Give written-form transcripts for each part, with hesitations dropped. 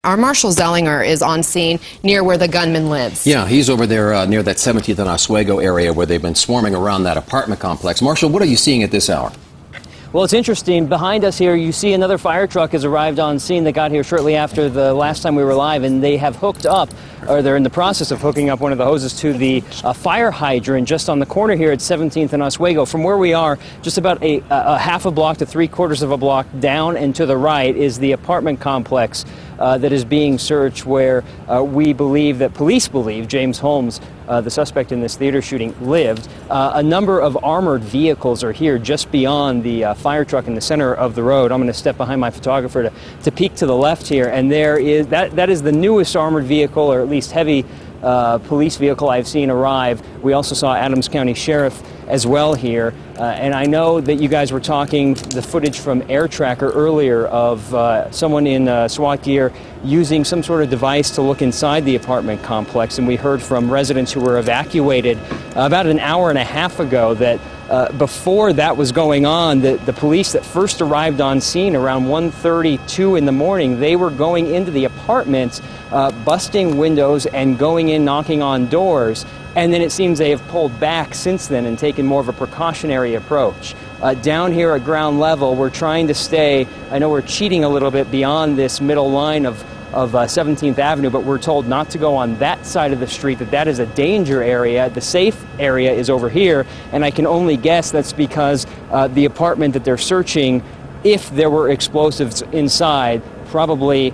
Our Marshal Zellinger is on scene near where the gunman lives. Yeah, he's over there near that 17th and Oswego area where they've been swarming around that apartment complex. Marshal, what are you seeing at this hour? Well, it's interesting. Behind us here, you see another fire truck has arrived on scene that got here shortly after the last time we were live, and they have hooked up, or they're in the process of hooking up one of the hoses to the fire hydrant just on the corner here at 17th and Oswego. From where we are, just about a half a block to 3/4 of a block down and to the right is the apartment complex that is being searched, where police believe James Holmes, the suspect in this theater shooting, lived. A number of armored vehicles are here just beyond the fire truck in the center of the road. I'm going to step behind my photographer to peek to the left here, and there is that is the newest armored vehicle, or at least heavy police vehicle I've seen arrive. We also saw Adams County Sheriff as well here, and I know that you guys were talking the footage from Air Tracker earlier of someone in SWAT gear using some sort of device to look inside the apartment complex, and we heard from residents who were evacuated about an hour and a half ago that before that was going on, the police that first arrived on scene around 1:32 in the morning, they were going into the apartments, busting windows and going in, knocking on doors. And then it seems they have pulled back since then and taken more of a precautionary approach. Down here at ground level, we're trying to stay, I know we're cheating a little bit beyond this middle line of 17th Avenue, but we're told not to go on that side of the street, that is a danger area. The safe area is over here, and I can only guess that's because the apartment that they're searching, if there were explosives inside, probably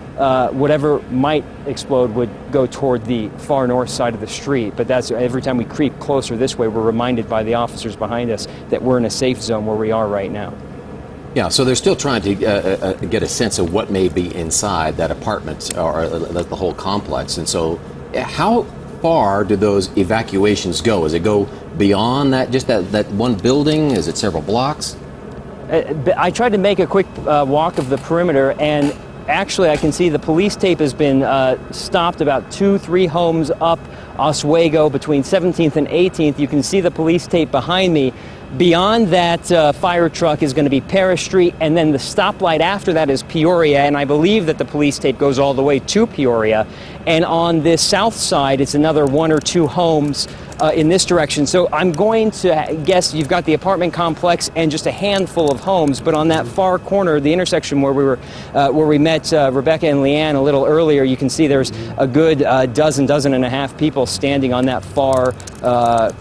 whatever might explode would go toward the far north side of the street. But that's every time we creep closer this way, we're reminded by the officers behind us that we're in a safe zone where we are right now. Yeah, so they're still trying to get a sense of what may be inside that apartment or the whole complex. And so how far do those evacuations go? Does it go beyond that, just that one building? Is it several blocks? I tried to make a quick walk of the perimeter, and actually I can see the police tape has been stopped about 2-3 homes up Oswego between 17th and 18th. You can see the police tape behind me. Beyond that fire truck is going to be Paris Street, and then the stoplight after that is Peoria, and I believe that the police tape goes all the way to Peoria. And on this south side, it's another 1 or 2 homes in this direction. So I'm going to guess you've got the apartment complex and just a handful of homes, but on that far corner, the intersection where we met Rebecca and Leanne a little earlier, you can see there's a good dozen and a half people standing on that far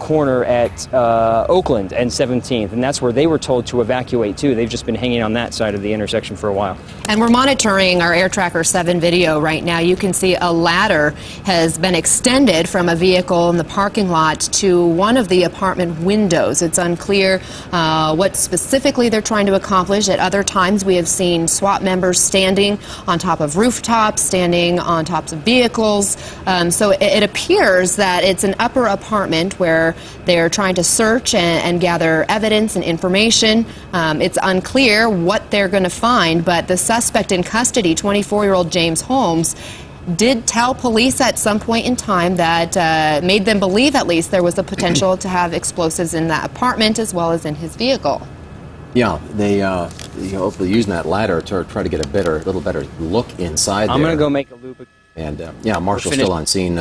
corner at Oakland and 17th, and that's where they were told to evacuate too. They've just been hanging on that side of the intersection for a while. And we're monitoring our Air Tracker 7 video right now. You can see a ladder has been extended from a vehicle in the parking lot to one of the apartment windows. It's unclear what specifically they're trying to accomplish. At other times, we have seen SWAT members standing on top of rooftops, standing on tops of vehicles. So it appears that it's an upper apartment where they're trying to search and gather evidence and information. It's unclear what they're going to find, but the suspect in custody, 24-year-old James Holmes, did tell police at some point in time that made them believe at least there was a potential to have explosives in that apartment as well as in his vehicle. Yeah, they hopefully using that ladder to try to get a little better look inside there. I'm going to go make a loop. And yeah, Marshall's still on scene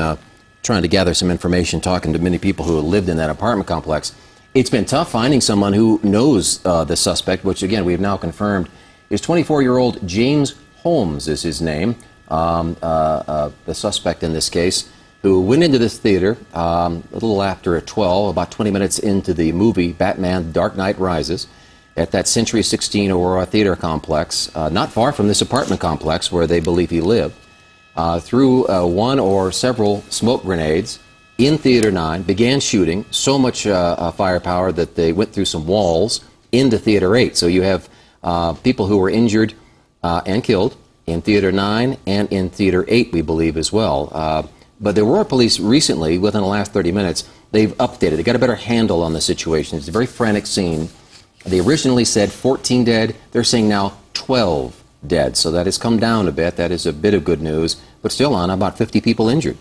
trying to gather some information, talking to many people who lived in that apartment complex. It's been tough finding someone who knows the suspect, which again we have now confirmed is 24-year-old James Holmes is his name. The suspect in this case, who went into this theater a little after 12, about 20 minutes into the movie Batman Dark Knight Rises, at that Century 16 Aurora theater complex, not far from this apartment complex where they believe he lived, threw one or several smoke grenades in Theater 9, began shooting, so much firepower that they went through some walls into Theater 8. So you have people who were injured and killed in Theater 9 and in Theater 8, we believe, as well. But the Aurora police recently, within the last 30 minutes, they've updated. They got a better handle on the situation. It's a very frantic scene. They originally said 14 dead. They're saying now 12 dead. So that has come down a bit. That is a bit of good news. But still on about 50 people injured.